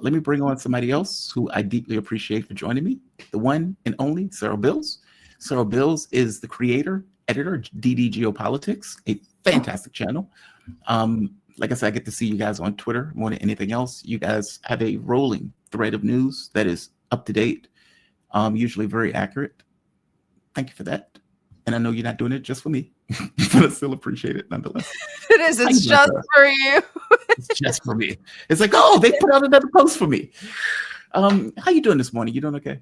Let me bring on somebody else who I deeply appreciate for joining me, the one and only Sarah Bils. Sarah Bils is the creator, editor of DD Geopolitics, a fantastic channel. Like I said, I get to see you guys on Twitter more than anything else. You guys have a rolling thread of news that is up to date, usually very accurate. Thank you for that. And I know you're not doing it just for me, but I still appreciate it nonetheless. It is. It's just for you. It's just for me. It's like, oh, they put out another post for me. How you doing this morning? You doing okay?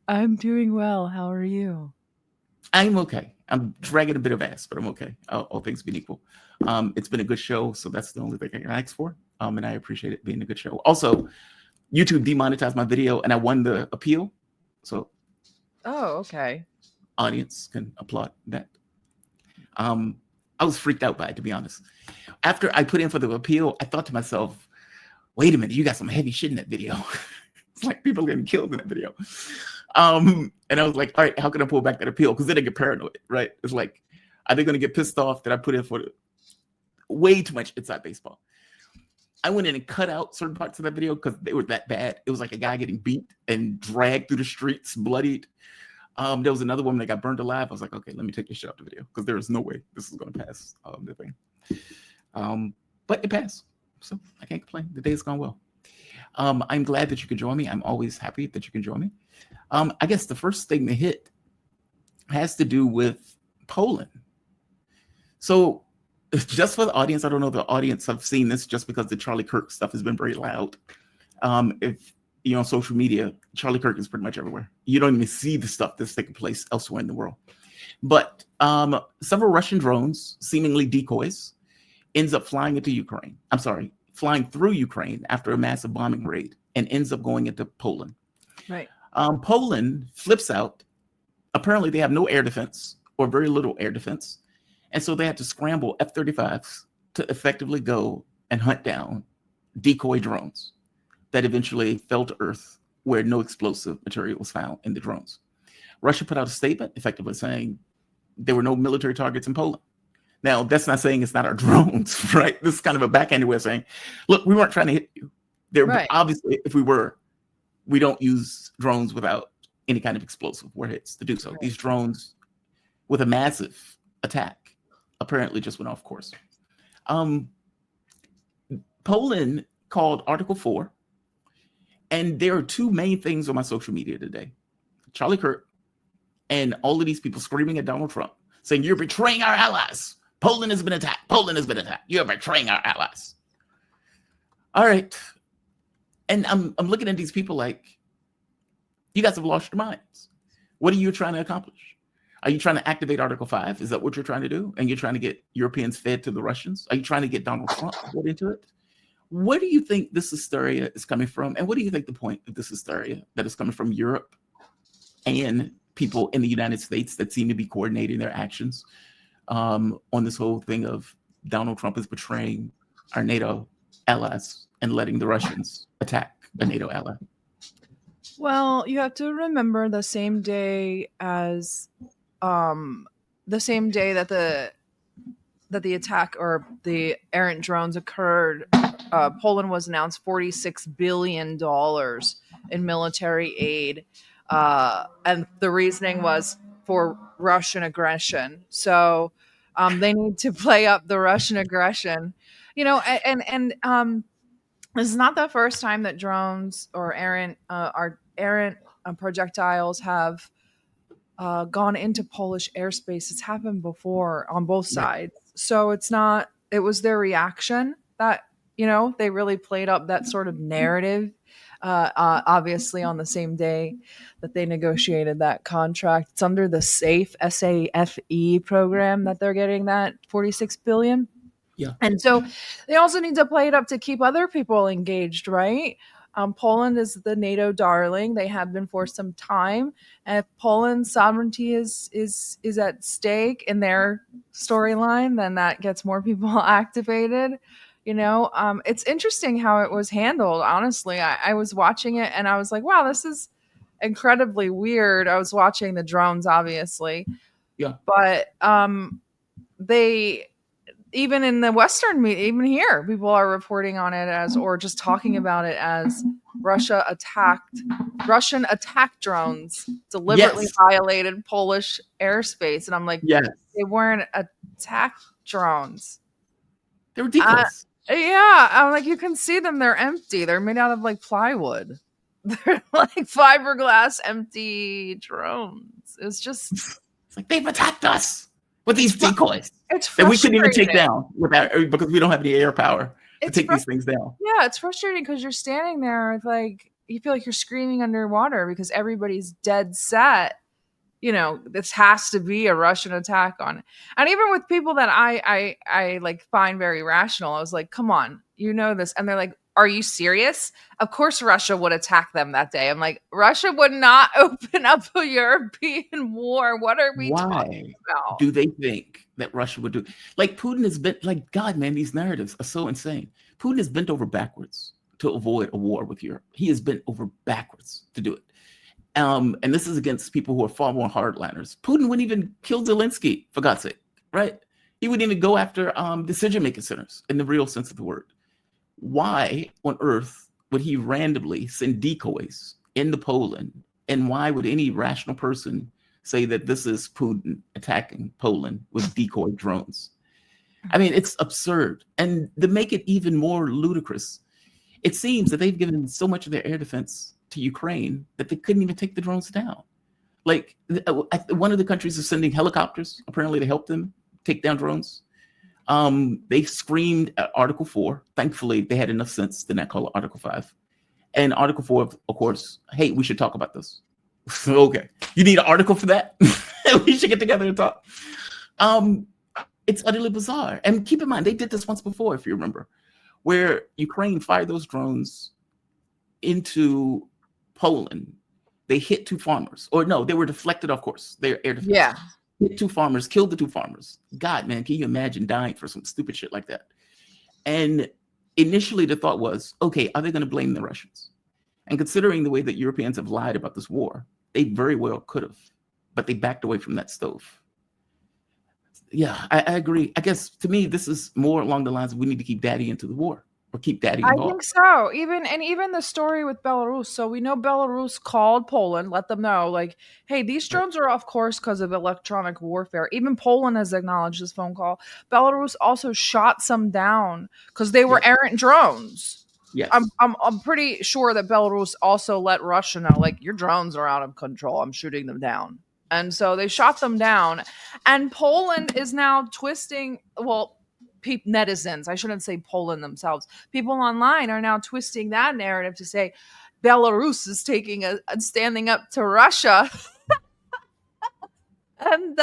I'm doing well. How are you? I'm okay. I'm dragging a bit of ass, but I'm okay. All things being equal. It's been a good show, so that's the only thing I can ask for. And I appreciate it being a good show. Also, YouTube demonetized my video, and I won the appeal. So, okay. Audience can applaud that. I was freaked out by it, to be honest. After I put in for the appeal, I thought to myself, wait a minute, you got some heavy shit in that video. It's like people getting killed in that video. And I was like, all right, how can I pull back that appeal? Because then I get paranoid, right? It's like, are they going to get pissed off that I put in for way too much inside baseball? I went in and cut out certain parts of that video because they were that bad. It was like a guy getting beat and dragged through the streets, bloodied. There was another woman that got burned alive. I was like, okay, let me take this shit off the video because there is no way this is going to pass the thing. But it passed, so I can't complain. The day's gone well. I'm glad that you could join me. I'm always happy that you can join me. I guess the first thing to hit has to do with Poland. So just for the audience, I don't know if the audience have seen this just because the Charlie Kirk stuff has been very loud. If you're on social media, Charlie Kirk is pretty much everywhere. You don't even see the stuff that's taking place elsewhere in the world. But several Russian drones, seemingly decoys, ends up flying through Ukraine after a massive bombing raid and ends up going into Poland. Right. Poland flips out. Apparently, they have no air defense or very little air defense. And so they had to scramble F-35s to effectively go and hunt down decoy drones that eventually fell to earth where no explosive material was found in the drones. Russia put out a statement effectively saying there were no military targets in Poland. Now, that's not saying it's not our drones, right? This is kind of a backhanded way of saying, look, we weren't trying to hit you. Obviously, if we were, we don't use drones without any kind of explosive warheads to do so. Right. These drones, with a massive attack, apparently just went off course. Poland called Article 4, and there are two main things on my social media today. Charlie Kirk and all of these people screaming at Donald Trump, saying, you're betraying our allies. Poland has been attacked. Poland has been attacked. You're betraying our allies. All right. And I'm looking at these people like, you guys have lost your minds. What are you trying to accomplish? Are you trying to activate Article 5? Is that what you're trying to do? And you're trying to get Europeans fed to the Russians? Are you trying to get Donald Trump put into it? Where do you think this hysteria is coming from? And what do you think the point of this hysteria that is coming from Europe and people in the United States that seem to be coordinating their actions on this whole thing of Donald Trump is betraying our NATO allies and letting the Russians attack a NATO ally? Well, you have to remember the same day that the attack or the errant drones occurred, Poland was announced $46 billion in military aid. And the reasoning was for Russian aggression. So they need to play up the Russian aggression, and this is not the first time that drones or errant projectiles have gone into Polish airspace. It's happened before on both sides. So it was their reaction that, they really played up that sort of narrative. Obviously on the same day that they negotiated that contract. It's under the SAFE, SAFE program that they're getting that $46 billion. Yeah. And so they also need to play it up to keep other people engaged, right? Poland is the NATO darling. They have been for some time. And if Poland's sovereignty is at stake in their storyline, then that gets more people activated. It's interesting how it was handled. Honestly, I was watching it and I was like, wow, this is incredibly weird. I was watching the drones, obviously. Yeah. But they, even in the Western media, even here, people are reporting on it as, or just talking about it as Russian attack drones deliberately Yes. violated Polish airspace. And I'm like, Yes. they weren't attack drones. They were decoys. Yeah, I'm like, you can see them. They're empty. They're made out of like plywood. They're like fiberglass empty drones. It's just, It's like they've attacked us with these decoys it's that we couldn't even take frustrating. down because we don't have any air power to take these things down. Yeah, it's frustrating because you're standing there with like, you feel like you're screaming underwater because everybody's dead set. You know, this has to be a Russian attack on it. And even with people that I like find very rational, I was like, come on, you know this. And they're like, are you serious? Of course Russia would attack them that day. I'm like, Russia would not open up a European war. What are we talking about? Do they think that Russia would do? Like Putin has been like, God, man, these narratives are so insane. Putin has bent over backwards to avoid a war with Europe. He has bent over backwards to do it. And this is against people who are far more hardliners. Putin wouldn't even kill Zelensky, for God's sake, right? He wouldn't even go after decision-making centers in the real sense of the word. Why on earth would he randomly send decoys into Poland? And why would any rational person say that this is Putin attacking Poland with decoy drones? I mean, it's absurd. And to make it even more ludicrous, it seems that they've given so much of their air defense to Ukraine that they couldn't even take the drones down. Like one of the countries is sending helicopters, apparently to help them take down drones. They screamed at Article 4. Thankfully, they had enough sense to not call it Article 5. And Article 4, of course, hey, we should talk about this. Okay, you need an article for that? We should get together and talk. It's utterly bizarre. And keep in mind, they did this once before, if you remember, where Ukraine fired those drones into Poland. They hit two farmers. Or no, they were deflected, of course. Their air defense. Yeah. Hit two farmers, killed the two farmers. God, man, can you imagine dying for some stupid shit like that? And initially the thought was, okay, are they going to blame the Russians? And considering the way that Europeans have lied about this war, they very well could have, but they backed away from that stove. Yeah, I agree. I guess to me, this is more along the lines of we need to keep daddy into the war or keep daddy involved. I think so. Even the story with Belarus. So we know Belarus called Poland, let them know, like, hey, these drones are off course because of electronic warfare. Even Poland has acknowledged this phone call. Belarus also shot some down because they were errant drones. Yes. I'm pretty sure that Belarus also let Russia know, like, your drones are out of control. I'm shooting them down. And so they shot them down. And Poland is now twisting, well, netizens, I shouldn't say Poland themselves, people online are now twisting that narrative to say Belarus is standing up to Russia and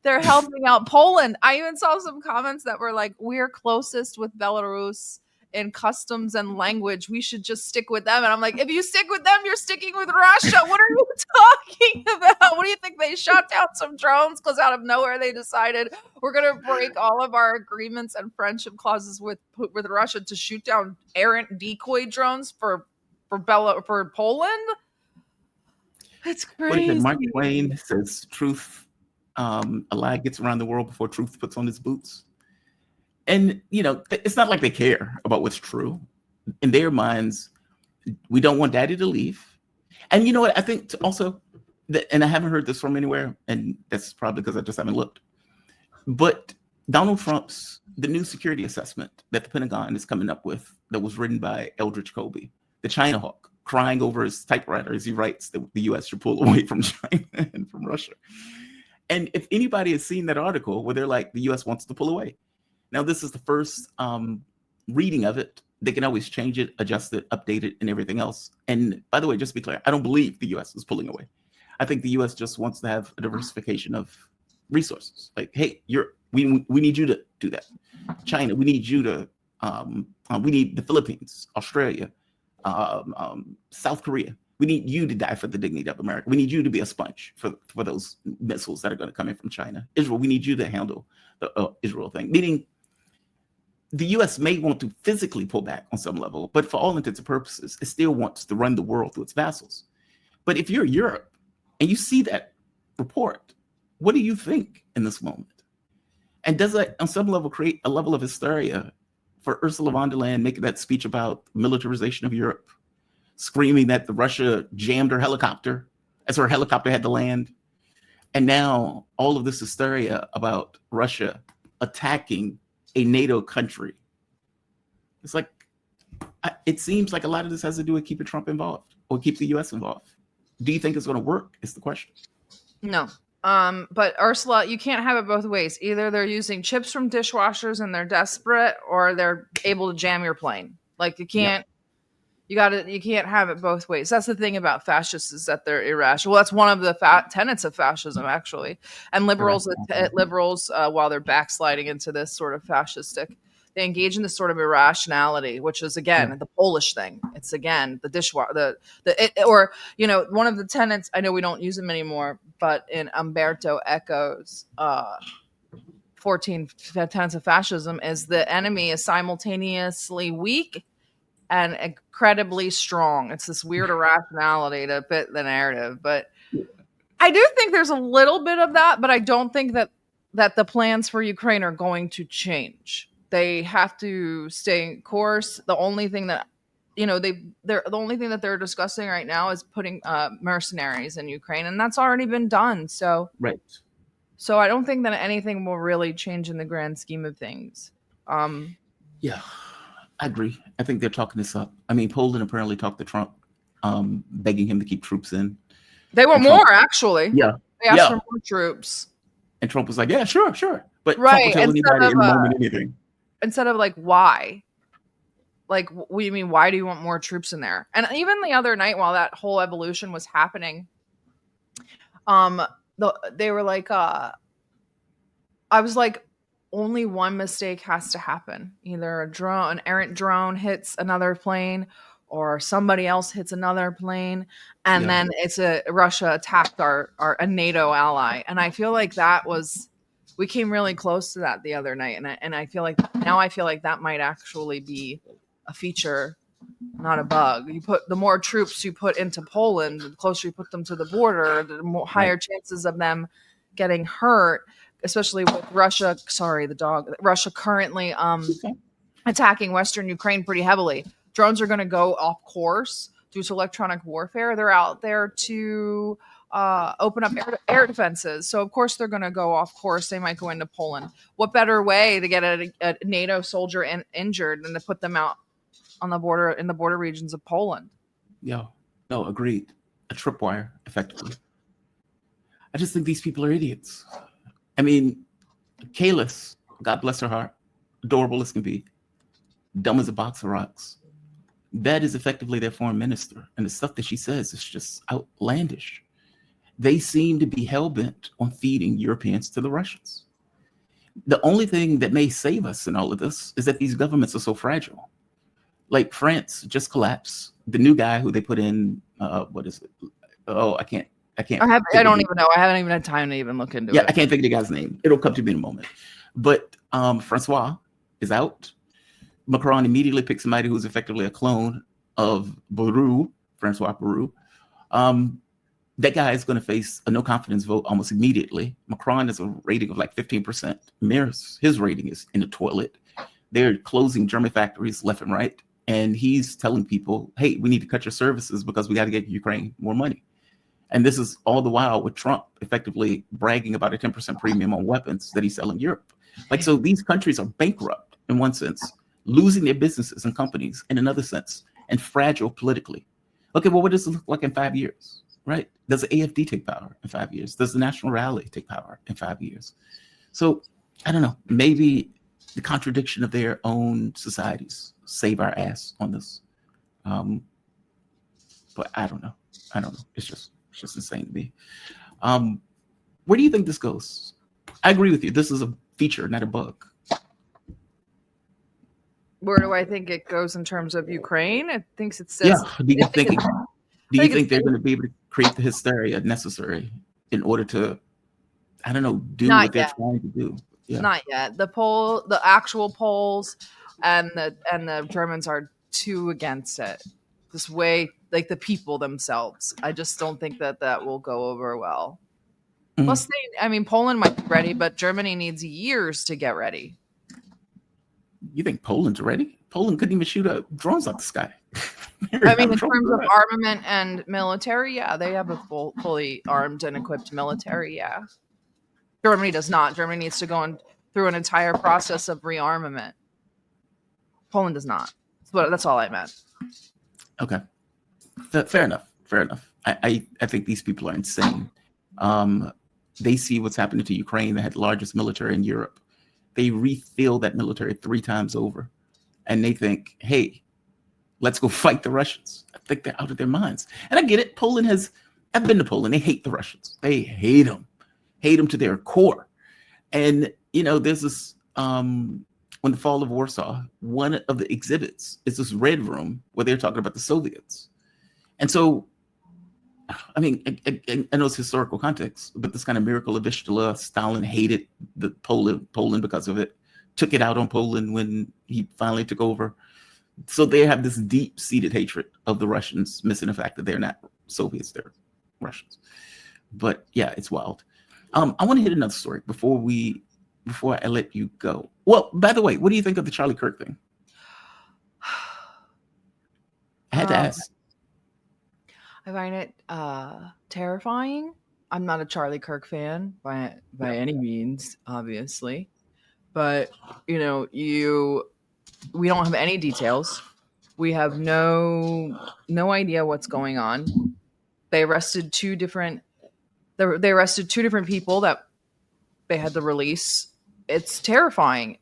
they're helping out Poland. I even saw some comments that were like, we're closest with Belarus in customs and language, we should just stick with them. And I'm like, if you stick with them, you're sticking with Russia. What are you talking about? What do you think? They shot down some drones because out of nowhere they decided we're going to break all of our agreements and friendship clauses with Russia to shoot down errant decoy drones for Poland? It's crazy. What is it? Mark Twain says, truth, a lie gets around the world before truth puts on its boots. And, you know, it's not like they care about what's true. In their minds, we don't want daddy to leave. And you know what? I think also, and I haven't heard this from anywhere, and that's probably because I just haven't looked. But Donald Trump's, the new security assessment that the Pentagon is coming up with, that was written by Eldridge Colby, the China hawk, crying over his typewriter as he writes that the U.S. should pull away from China and from Russia. And if anybody has seen that article where they're like, the U.S. wants to pull away. Now, this is the first reading of it. They can always change it, adjust it, update it, and everything else. And by the way, just to be clear, I don't believe the U.S. is pulling away. I think the U.S. just wants to have a diversification of resources. Like, hey, we need you to do that. China, we need you to. We need the Philippines, Australia, South Korea. We need you to die for the dignity of America. We need you to be a sponge for those missiles that are going to come in from China. Israel, we need you to handle the Israel thing. Meaning, the U.S. may want to physically pull back on some level, but for all intents and purposes, it still wants to run the world through its vassals. But if you're Europe and you see that report, what do you think in this moment? And does that, on some level, create a level of hysteria for Ursula von der Leyen making that speech about militarization of Europe? screaming that the Russia jammed her helicopter as her helicopter had to land. And now all of this hysteria about Russia attacking a NATO country. It's like, it seems like a lot of this has to do with keeping Trump involved or keep the US involved. Do you think it's going to work? Is the question. No. But Ursula, you can't have it both ways. Either they're using chips from dishwashers and they're desperate, or they're able to jam your plane. Like you can't, you can't have it both ways. That's the thing about fascists, is that they're irrational. Well, that's one of the tenets of fascism, actually. And liberals, while they're backsliding into this sort of fascistic, they engage in this sort of irrationality, which is again the Polish thing. It's again the dishwasher, or one of the tenets. I know we don't use them anymore, but in Umberto Eco's 14 tenets of fascism, is the enemy is simultaneously weak and incredibly strong. It's this weird irrationality to fit the narrative, but I do think there's a little bit of that. But I don't think that the plans for Ukraine are going to change. They have to stay course. The only thing that the only thing that they're discussing right now is putting mercenaries in Ukraine, and that's already been done. So So I don't think that anything will really change in the grand scheme of things. Yeah, I agree. I think they're talking this up. I mean, Poland apparently talked to Trump, begging him to keep troops in. They want more, actually. Yeah, they asked for more troops, and Trump was like, "Yeah, sure." But Trump would tell anybody in the moment anything. Instead of like, why? Like, what do you mean? Why do you want more troops in there? And even the other night, while that whole evolution was happening, they were like, I was like, only one mistake has to happen. Either an errant drone hits another plane, or somebody else hits another plane, and then Russia attacked a NATO ally. And I feel like we came really close to that the other night, and I feel like that might actually be a feature, not a bug. The more troops you put into Poland, the closer you put them to the border, the more higher chances of them getting hurt, especially with Russia. Sorry, the dog. Russia currently attacking Western Ukraine pretty heavily. Drones are going to go off course due to electronic warfare. They're out there to open up air defenses. So, of course, they're going to go off course. They might go into Poland. What better way to get a NATO soldier injured than to put them out on the border, in the border regions of Poland? Yeah, no, agreed. A tripwire, effectively. I just think these people are idiots. I mean, Kalis, God bless her heart, adorable as can be, dumb as a box of rocks. That is effectively their foreign minister. And the stuff that she says is just outlandish. They seem to be hell-bent on feeding Europeans to the Russians. The only thing that may save us in all of this is that these governments are so fragile. Like France just collapsed. The new guy who they put in, what is it? Oh, I can't. I don't even know. I haven't even had time to even look into it. Yeah, I can't think of the guy's name. It'll come to me in a moment. But Francois is out. Macron immediately picks somebody who's effectively a clone of Bayrou, Francois Bayrou. That guy is going to face a no confidence vote almost immediately. Macron has a rating of like 15%. His rating is in the toilet. They're closing German factories left and right. And he's telling people, hey, we need to cut your services because we got to get Ukraine more money. And this is all the while with Trump effectively bragging about a 10% premium on weapons that he's selling Europe. Like, so these countries are bankrupt in one sense, losing their businesses and companies in another sense, and fragile politically. Okay, well, what does it look like in 5 years, right? Does the AFD take power in 5 years? Does the National Rally take power in 5 years? So I don't know, maybe the contradiction of their own societies save our ass on this. But I don't know. It's just insane to me. Where do you think this goes? I agree with you. This is a feature, not a bug. Where do I think it goes in terms of Ukraine? I think it says. Yeah. Do you think they're going to be able to create the hysteria necessary in order to, I don't know, do what they're trying to do? Yeah. Not yet. The actual polls and the Germans are too against it. This way, like the people themselves. I just don't think that will go over well. Mm-hmm. Plus, Poland might be ready, but Germany needs years to get ready. You think Poland's ready? Poland couldn't even shoot drones out the sky. I mean, in terms of armament and military, yeah, they have a fully armed and equipped military. Yeah, Germany does not. Germany needs to go through an entire process of rearmament. Poland does not. But that's all I meant. Okay, fair enough. Fair enough. I think these people are insane. They see what's happening to Ukraine. They had the largest military in Europe. They refill that military 3 times over, and they think, "Hey, let's go fight the Russians." I think they're out of their minds. And I get it. I've been to Poland. They hate the Russians. They hate them to their core. And, there's this, when the fall of Warsaw, one of the exhibits is this red room where they're talking about the Soviets. And so, I mean, I know it's historical context, but this kind of miracle of Vistula, Stalin hated the Poland because of it, took it out on Poland when he finally took over. So they have this deep-seated hatred of the Russians, missing the fact that they're not Soviets, they're Russians. But yeah, it's wild. I want to hit another story before I let you go. Well, by the way, what do you think of the Charlie Kirk thing? I had to ask. I find it terrifying. I'm not a Charlie Kirk fan by any means, obviously, but we don't have any details. We have no idea what's going on. They arrested two different people that they had to release. It's terrifying.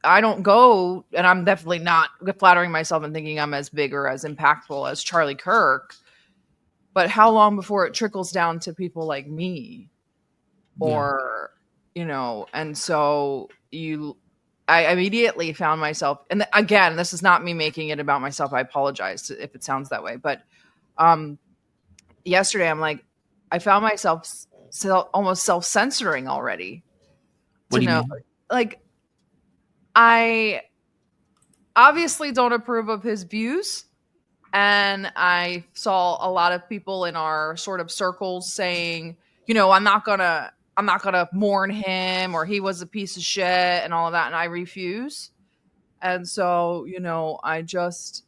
I don't go, and I'm definitely not flattering myself and thinking I'm as big or as impactful as Charlie Kirk. But how long before it trickles down to people like me? Or, and so I immediately found myself, and again, this is not me making it about myself. I apologize if it sounds that way. But yesterday, I'm like, I found myself almost self-censoring already. What do you mean? Like, I obviously don't approve of his views. And I saw a lot of people in our sort of circles saying, I'm not gonna mourn him, or he was a piece of shit and all of that. And I refuse. And so, I just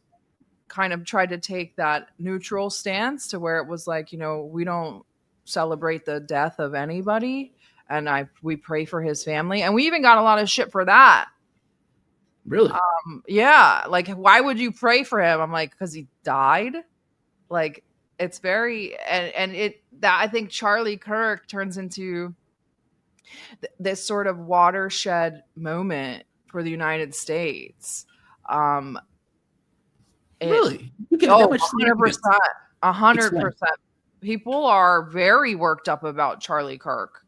kind of tried to take that neutral stance to where it was like, we don't celebrate the death of anybody. And we pray for his family. And we even got a lot of shit for that. Really? Yeah. Like, why would you pray for him? I'm like, because he died. Like, it's very, I think Charlie Kirk turns into this sort of watershed moment for the United States. Really? 100%. 100%. People are very worked up about Charlie Kirk.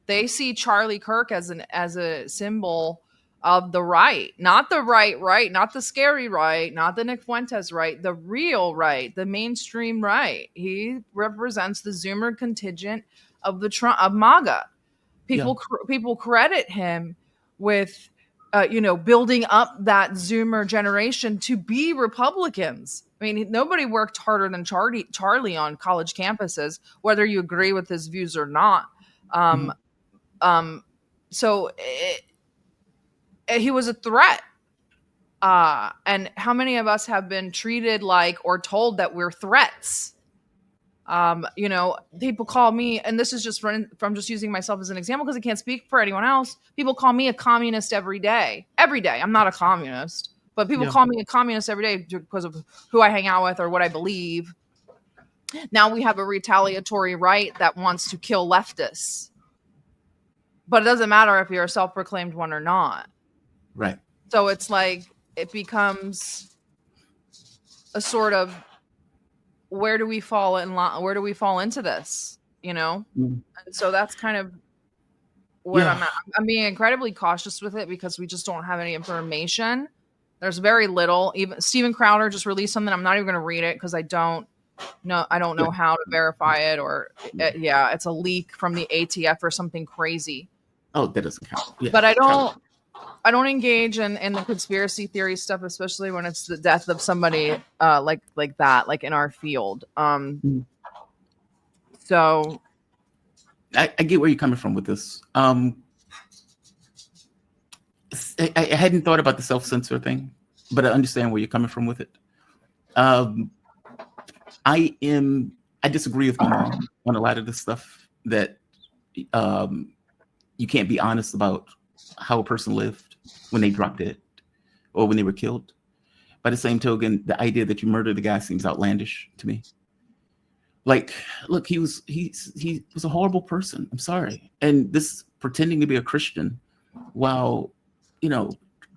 They see Charlie Kirk as a symbol of the right, not the right, not the scary right, not the Nick Fuentes right, the real right, the mainstream right. He represents the Zoomer contingent of of MAGA. People credit him with, building up that Zoomer generation to be Republicans. I mean, nobody worked harder than Charlie on college campuses, whether you agree with his views or not. So he was a threat. And how many of us have been treated like or told that we're threats? People call me, and this is just from just using myself as an example because I can't speak for anyone else. People call me a communist every day. Every day. I'm not a communist, but people call me a communist every day because of who I hang out with or what I believe. Now we have a retaliatory right that wants to kill leftists. But it doesn't matter if you're a self-proclaimed one or not. Right. So it's like it becomes a sort of, where do we fall in line? Where do we fall into this? And so that's kind of where I'm at. I'm being incredibly cautious with it because we just don't have any information. There's very little. Even Steven Crowder just released something. I'm not even going to read it because I don't know how to verify it, or it's a leak from the ATF or something crazy. Oh, that doesn't count. Yeah, but I don't engage in the conspiracy theory stuff, especially when it's the death of somebody like that, like in our field. So I get where you're coming from with this. I hadn't thought about the self-censor thing, but I understand where you're coming from with it. Um, I disagree with my mom on a lot of the stuff that you can't be honest about how a person lived when they dropped dead or when they were killed. By the same token, the idea that you murdered the guy seems outlandish to me. Like, look, he was a horrible person. I'm sorry. And this pretending to be a Christian while,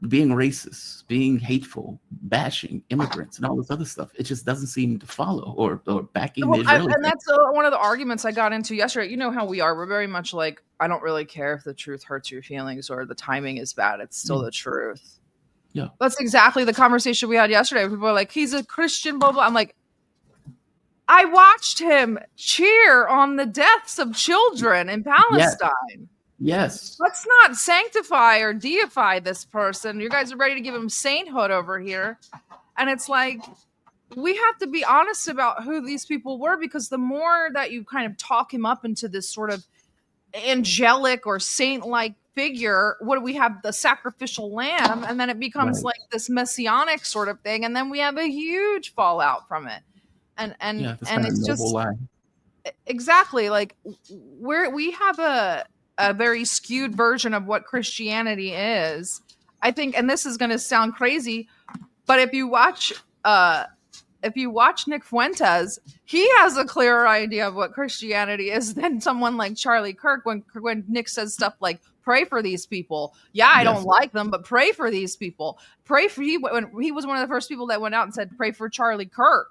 being racist, being hateful, bashing immigrants and all this other stuff, it just doesn't seem to follow or backing the Israeli and that's one of the arguments I got into yesterday. You know how we are. We're very much like, I don't really care if the truth hurts your feelings or the timing is bad. It's still the truth. Yeah. That's exactly the conversation we had yesterday. People are like, he's a Christian, blah, blah. I'm like, I watched him cheer on the deaths of children in Palestine. Yes. Let's not sanctify or deify this person. You guys are ready to give him sainthood over here. And it's like, we have to be honest about who these people were, because the more that you kind of talk him up into this sort of angelic or saint-like figure, what do we have? The sacrificial lamb. And then it becomes like this messianic sort of thing. And then we have a huge fallout from it. And it's just exactly like we have a very skewed version of what Christianity is, I think. And this is going to sound crazy, but if you watch Nick Fuentes, he has a clearer idea of what Christianity is than someone like Charlie Kirk. When Nick says stuff like, pray for these people. Yeah, I don't like them, but pray for these people. When he was one of the first people that went out and said, pray for Charlie Kirk.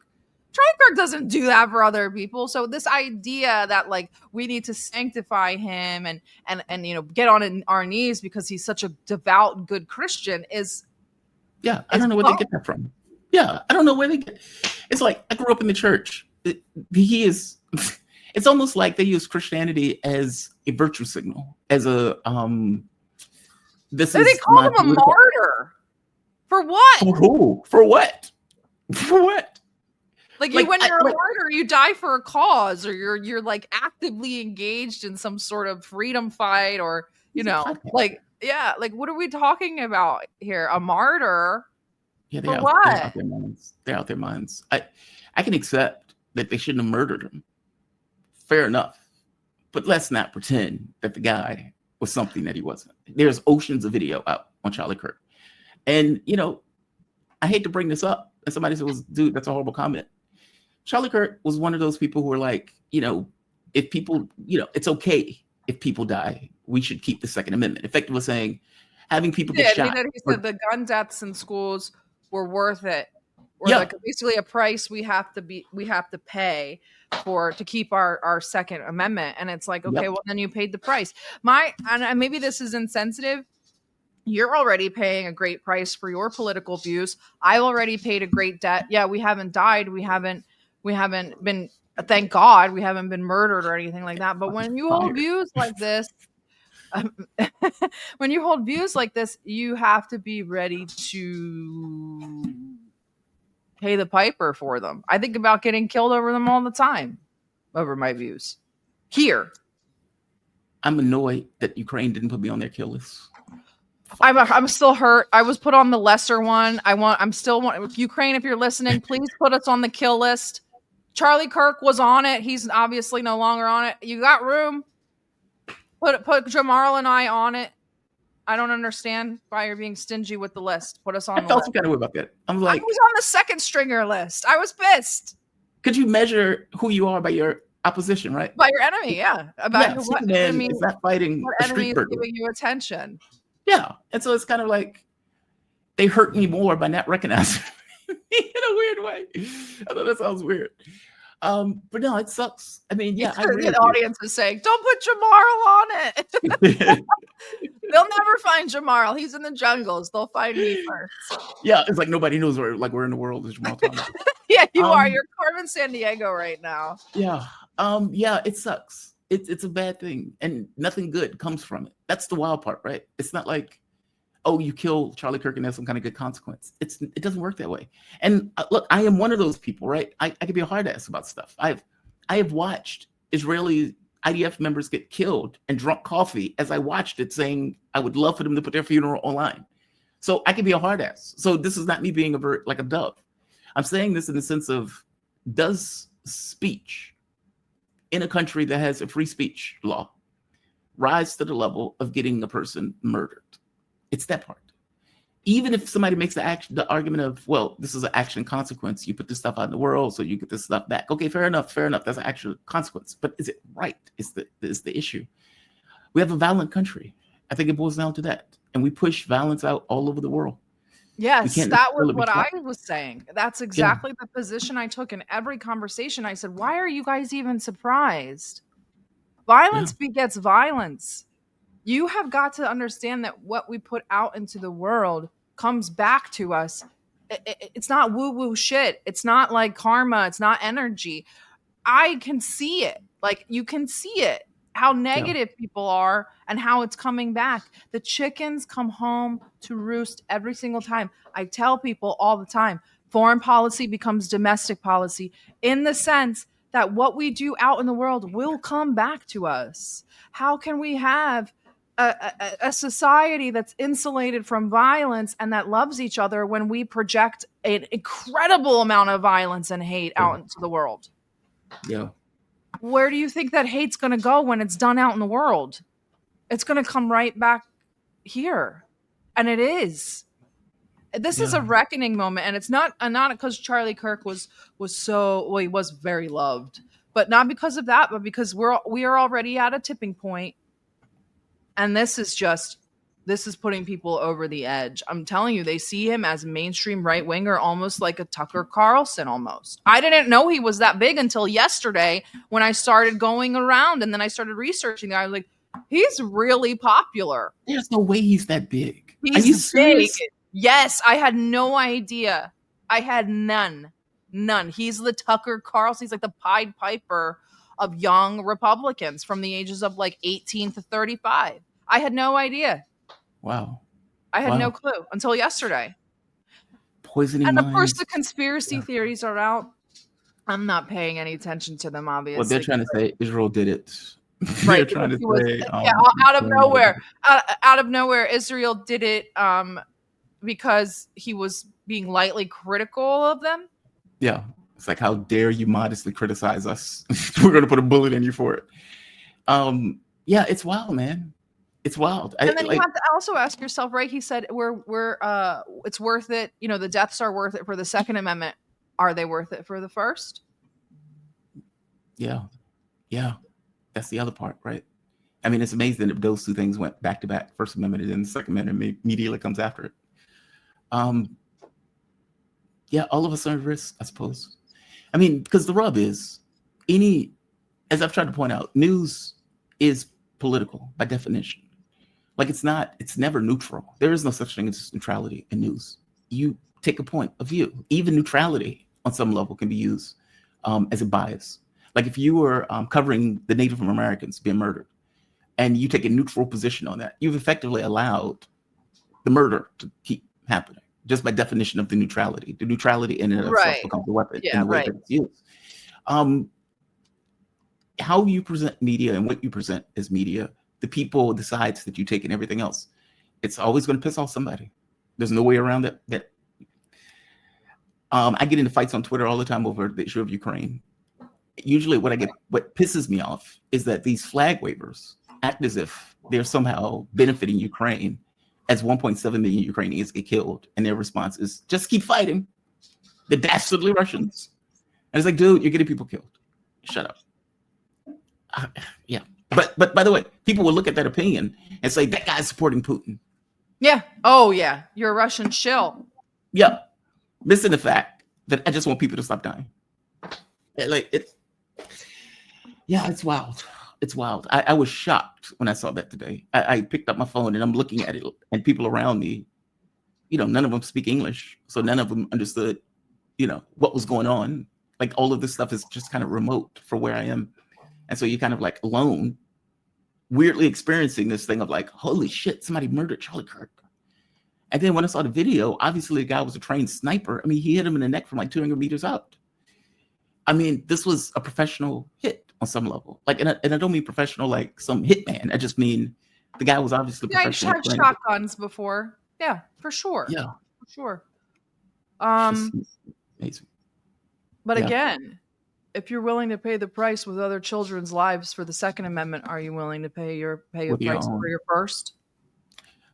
Charlie Kirk doesn't do that for other people. So this idea that like we need to sanctify him and get on our knees because he's such a devout, good Christian is I don't know where they get that from. Yeah, I don't know where they get. It's like, I grew up in the church. It's almost like they use Christianity as a virtue signal, as a this so is they call him a martyr. For what? For who? For what? For what? Like when you're a martyr, you die for a cause, or you're like actively engaged in some sort of freedom fight, or what are we talking about here? A martyr? Yeah, they're out their minds. They're out their minds. I can accept that they shouldn't have murdered him. Fair enough. But let's not pretend that the guy was something that he wasn't. There's oceans of video out on Charlie Kirk. And, I hate to bring this up. And somebody says, dude, that's a horrible comment. Charlie Kirk was one of those people who were like, if people, it's okay if people die. We should keep the Second Amendment. Effectively saying, having people get shot. He said the gun deaths in schools were worth it. Or like basically a price we have to pay to keep our Second Amendment. And it's like, okay, well then you paid the price. And maybe this is insensitive. You're already paying a great price for your political views. I've already paid a great debt. Yeah, we haven't died. We haven't been, thank God, we haven't been murdered or anything like that. But when you hold views like this, you have to be ready to pay the piper for them. I think about getting killed over them all the time, over my views. Here. I'm annoyed that Ukraine didn't put me on their kill list. I'm still hurt. I was put on the lesser one. I'm still Ukraine, if you're listening, please put us on the kill list. Charlie Kirk was on it. He's obviously no longer on it. You got room. Put Jamarl and I on it. I don't understand why you're being stingy with the list. Put us on the list. I felt some kind of way about that. I was on the second stringer list. I was pissed. Could you measure who you are by your opposition, right? By your enemy, yeah. About what enemy is not fighting a street burglar. Giving you attention. Yeah. And so it's kind of like they hurt me more by not recognizing me in a weird way. I thought that sounds weird. But no, it sucks. I mean, yeah. The audience is saying, don't put Jamarl on it. They'll never find Jamarl. He's in the jungles. They'll find me first. Yeah, it's like nobody knows where in the world is Jamarl Thomas. Yeah, you are. You're Carmen San Diego right now. Yeah. Yeah, it sucks. It's a bad thing, and nothing good comes from it. That's the wild part, right? It's not like, oh, you kill Charlie Kirk and there's some kind of good consequence. It doesn't work that way. And look, I am one of those people, right? I can be a hard ass about stuff. I have watched Israeli IDF members get killed and drunk coffee as I watched it, saying I would love for them to put their funeral online. So I can be a hard ass. So this is not me being like a dove. I'm saying this in the sense of, does speech in a country that has a free speech law rise to the level of getting a person murdered? It's that part. Even if somebody makes the argument of, well, this is an action consequence. You put this stuff out in the world, so you get this stuff back. Okay, fair enough. That's an actual consequence. But is it right? Is the issue. We have a violent country. I think it boils down to that. And we push violence out all over the world. Yes, that was what I was saying. That's exactly the position I took in every conversation. I said, why are you guys even surprised? Violence begets violence. You have got to understand that what we put out into the world comes back to us. It's not woo-woo shit. It's not like karma. It's not energy. I can see it. Like, you can see it, how negative people are and how it's coming back. The chickens come home to roost every single time. I tell people all the time, foreign policy becomes domestic policy, in the sense that what we do out in the world will come back to us. How can we have a society that's insulated from violence and that loves each other when we project an incredible amount of violence and hate out into the world? Yeah. Where do you think that hate's going to go when it's done out in the world? It's going to come right back here. And it is. This is a reckoning moment. And it's not because Charlie Kirk was he was very loved, but not because of that, but because we are already at a tipping point. And this is putting people over the edge. I'm telling you, they see him as a mainstream right winger, almost like a Tucker Carlson almost. I didn't know he was that big until yesterday when I started going around and then I started researching. I was like, he's really popular. There's no way he's that big. He's Are you big. serious? Yes, I had no idea. I had none. He's the Tucker Carlson. He's like the Pied Piper of young Republicans from the ages of like 18 to 35. I had no idea. Wow. I had no clue until yesterday. Poisoning And of minds. course, the conspiracy theories are out. I'm not paying any attention to them, obviously. Well, they're trying to say Israel did it. Right. They're trying to say, out of nowhere, Israel did it because he was being lightly critical of them. Yeah. It's like, how dare you modestly criticize us? We're going to put a bullet in you for it. Yeah, it's wild, man. It's wild. And then you have to also ask yourself, right? He said it's worth it. You know, the deaths are worth it for the Second Amendment. Are they worth it for the First? Yeah. That's the other part, right? I mean, it's amazing that those two things went back to back. First Amendment and then the Second Amendment immediately comes after it. Yeah, all of us are at risk, I suppose. I mean, because the rub is, as I've tried to point out, news is political by definition. Like, it's never neutral. There is no such thing as neutrality in news. You take a point of view. Even neutrality on some level can be used as a bias. Like, if you were covering the Native Americans being murdered and you take a neutral position on that, you've effectively allowed the murder to keep happening, just by definition of the neutrality. The neutrality in and of itself becomes a weapon in the way that it's used. How you present media and what you present as media, the people decides that you take and everything else. It's always going to piss off somebody. There's no way around it. I get into fights on Twitter all the time over the issue of Ukraine. Usually what pisses me off is that these flag wavers act as if they're somehow benefiting Ukraine as 1.7 million Ukrainians get killed. And their response is, just keep fighting. The dastardly Russians. And it's like, dude, you're getting people killed. Shut up. Yeah. But by the way, people will look at that opinion and say, that guy's supporting Putin. Yeah. Oh, yeah. You're a Russian shill. Yeah. Missing the fact that I just want people to stop dying. It's wild. It's wild. I was shocked when I saw that today. I picked up my phone and I'm looking at it, and people around me, none of them speak English. So none of them understood, what was going on. Like, all of this stuff is just kind of remote for where I am. And so you're kind of like alone, weirdly experiencing this thing of like, holy shit, somebody murdered Charlie Kirk. And then when I saw the video, obviously the guy was a trained sniper. I mean, he hit him in the neck from like 200 meters out. I mean, this was a professional hit on some level. Like, and I don't mean professional like some hitman. I just mean the guy was obviously professional. I've shot shotguns before. Yeah, for sure. Yeah, for sure. Amazing. But Yeah. again, if you're willing to pay the price with other children's lives for the Second Amendment, are you willing to pay a With your price own. for your first?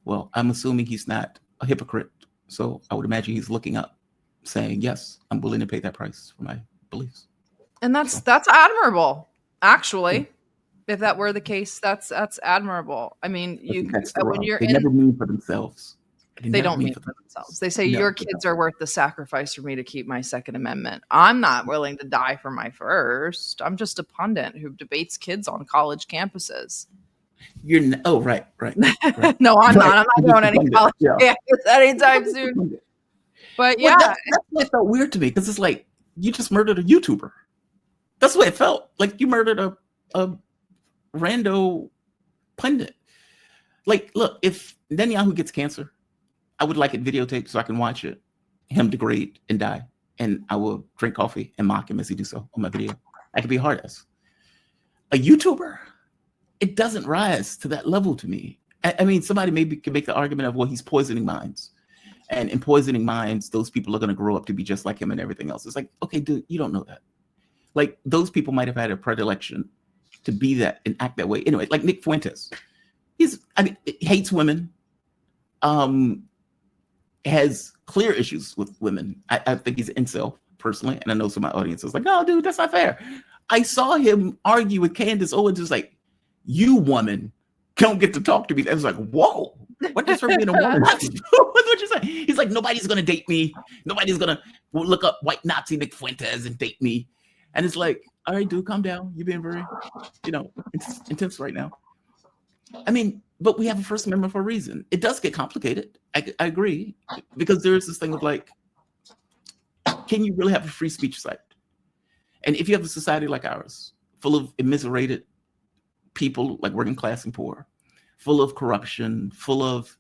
Well, I'm assuming he's not a hypocrite. So I would imagine he's looking up, saying, yes, I'm willing to pay that price for my beliefs. And that's admirable, actually. If that were the case, that's admirable. I mean, That's the when rub. you're They never mean for themselves. they don't mean for themselves. They say No, your they kids are worth the sacrifice for me to keep my Second Amendment. I'm not willing to die for my first. I'm just a pundit who debates kids on college campuses. Oh, right. No, I'm not. I'm not Just going a any pundit. college Yeah. campus anytime soon. But Well, yeah, that's what felt weird to me, because it's like you just murdered a YouTuber. That's what it felt like. You murdered a rando pundit. Like, look, if Netanyahu gets cancer, I would like it videotaped so I can watch it, him degrade and die, and I will drink coffee and mock him as he do so on my video. I could be a hard ass. A YouTuber, it doesn't rise to that level to me. I mean, somebody maybe could make the argument of, well, he's poisoning minds. And in poisoning minds, those people are going to grow up to be just like him and everything else. It's like, okay, dude, you don't know that. Like, those people might have had a predilection to be that and act that way. Anyway, like Nick Fuentes, he hates women, has clear issues with women. I think he's an incel personally, and I know some of my audience is like, no, dude, that's not fair. I saw him argue with Candace Owens, just like, you woman don't get to talk to me. I was like, whoa, what does her being a woman have to do with what you're saying? He's like, nobody's gonna date me. Nobody's gonna look up white Nazi Nick Fuentes and date me. And it's like, all right, dude, calm down. You're being very, intense right now. I mean, but we have a First Amendment for a reason. It does get complicated. I agree, because there is this thing of like, can you really have a free speech site? And if you have a society like ours, full of immiserated people, like working class and poor, full of corruption, full of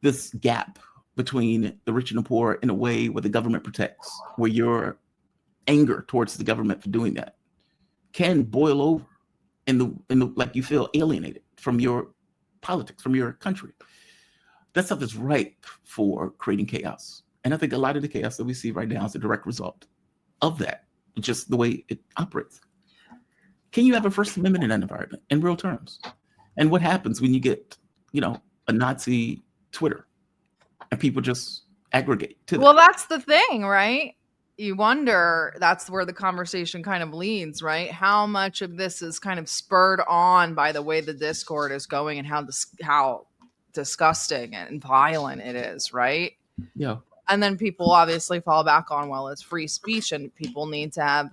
this gap between the rich and the poor in a way where the government protects, where your anger towards the government for doing that can boil over in the like you feel alienated from your politics, from your country. That stuff is ripe for creating chaos. And I think a lot of the chaos that we see right now is a direct result of that, just the way it operates. Can you have a First Amendment in that environment in real terms? And what happens when you get, a Nazi Twitter and people just aggregate to that? well, that's the thing, right? You wonder, that's where the conversation kind of leads, right? How much of this is kind of spurred on by the way the Discord is going and how disgusting and violent it is, right? Yeah. And then people obviously fall back on, well, it's free speech and people need to have,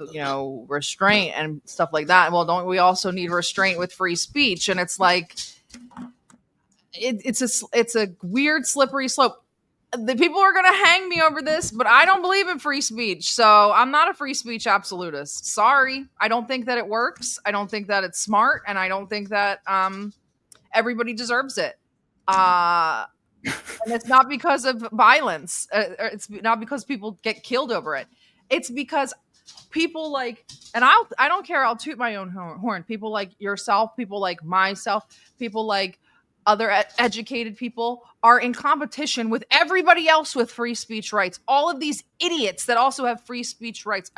restraint and stuff like that. Well, don't we also need restraint with free speech? And it's like, it's a weird slippery slope. The people are going to hang me over this, but I don't believe in free speech. So I'm not a free speech absolutist. Sorry. I don't think that it works. I don't think that it's smart. And I don't think that everybody deserves it. And it's not because of violence. It's not because people get killed over it. It's because people like, and I don't care. I'll toot my own horn. People like yourself, people like myself, people like other educated people are in competition with everybody else with free speech rights. All of these idiots that also have free speech rights.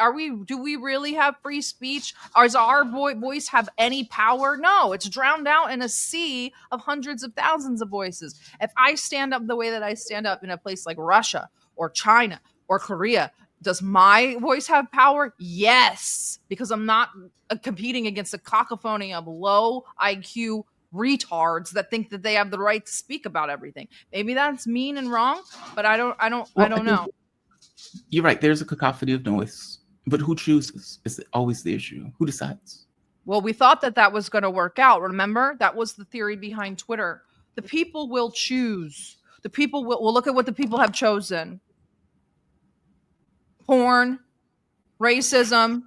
Do we really have free speech? Does our voice have any power? No, it's drowned out in a sea of hundreds of thousands of voices. If I stand up the way that I stand up in a place like Russia or China or Korea, does my voice have power? Yes, because I'm not competing against a cacophony of low IQ retards that think that they have the right to speak about everything. Maybe that's mean and wrong, but I don't know. You're right. There's a cacophony of noise, but who chooses is always the issue. Who decides? Well, we thought that was going to work out. Remember, that was the theory behind Twitter. The people will choose. The people will look at what the people have chosen. Porn, racism,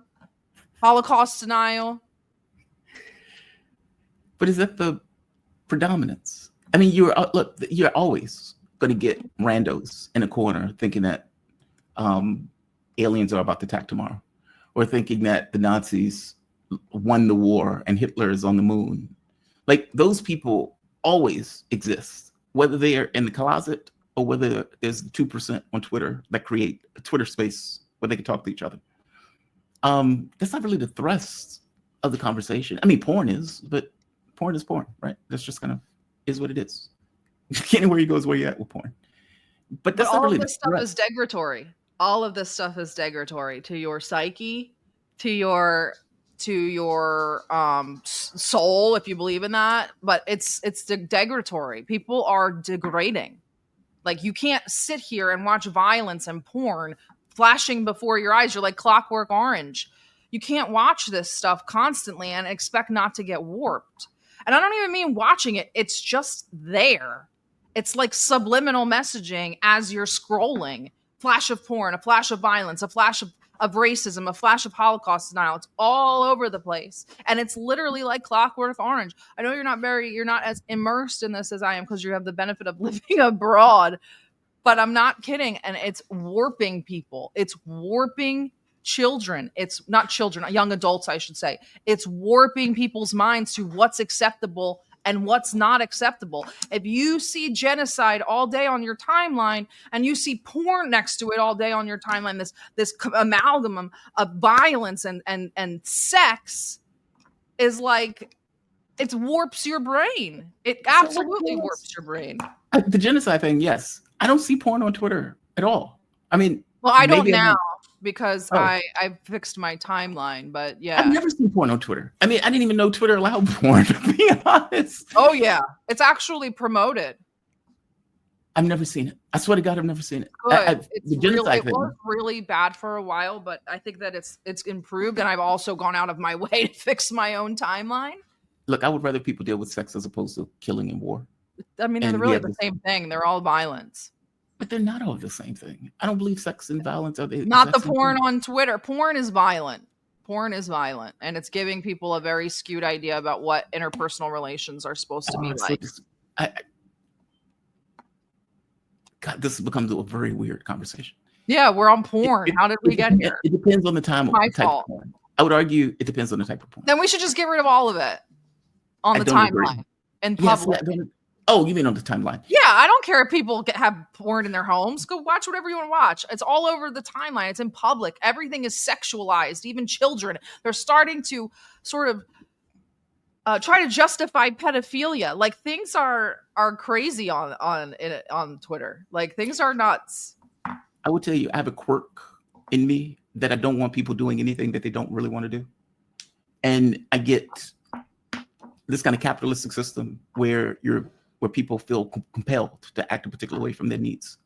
Holocaust denial. But is that the predominance? I mean, you're always going to get randos in a corner thinking that aliens are about to attack tomorrow, or thinking that the Nazis won the war and Hitler is on the moon. Like, those people always exist, whether they are in the closet or whether there's 2% on Twitter that create a Twitter space where they can talk to each other. That's not really the thrust of the conversation. I mean, porn is, but porn is porn, right? That's just kind of is what it is. Anywhere you go is where you're at with porn. But that's not all really of the this stuff thrust. is degradatory. All of this stuff is degradatory to your psyche, to your soul, if you believe in that. But it's degradatory. People are degrading. Like, you can't sit here and watch violence and porn flashing before your eyes. You're like Clockwork Orange. You can't watch this stuff constantly and expect not to get warped. And I don't even mean watching it. It's just there. It's like subliminal messaging as you're scrolling. Flash of porn, a flash of violence, a flash of racism, a flash of Holocaust denial. It's all over the place. And it's literally like Clockwork Orange. I know you're not as immersed in this as I am because you have the benefit of living abroad, but I'm not kidding. And it's warping people. It's warping children. It's not children, young adults, I should say. It's warping people's minds to what's acceptable and what's not acceptable. If you see genocide all day on your timeline and you see porn next to it all day on your timeline, this amalgam of violence and sex is like, it warps your brain. It absolutely warps your brain. The genocide thing, yes. I don't see porn on Twitter at all. I mean, well, I don't now because I fixed my timeline, but yeah. I've never seen porn on Twitter. I mean, I didn't even know Twitter allowed porn, to be honest. Oh, yeah. It's actually promoted. I've never seen it. I swear to God, I've never seen it. It was really bad for a while, but I think that it's improved, and I've also gone out of my way to fix my own timeline. Look, I would rather people deal with sex as opposed to killing and war. I mean, they're really the same thing. They're all violence. But they're not all the same thing. I don't believe sex and violence are the not the porn on Twitter. Porn is violent. Porn is violent, and it's giving people a very skewed idea about what interpersonal relations are supposed to be like. God, this becomes a very weird conversation. Yeah, we're on porn. How did we get here? It depends on the type of porn. I would argue it depends on the type of porn. Then we should just get rid of all of it on the timeline and public. Oh, you mean on the timeline? Yeah, I don't care if people have porn in their homes. Go watch whatever you want to watch. It's all over the timeline. It's in public. Everything is sexualized, even children. They're starting to sort of try to justify pedophilia. Like, things are crazy on Twitter. Like, things are nuts. I will tell you, I have a quirk in me that I don't want people doing anything that they don't really want to do. And I get this kind of capitalistic system where people feel compelled to act a particular way from their needs.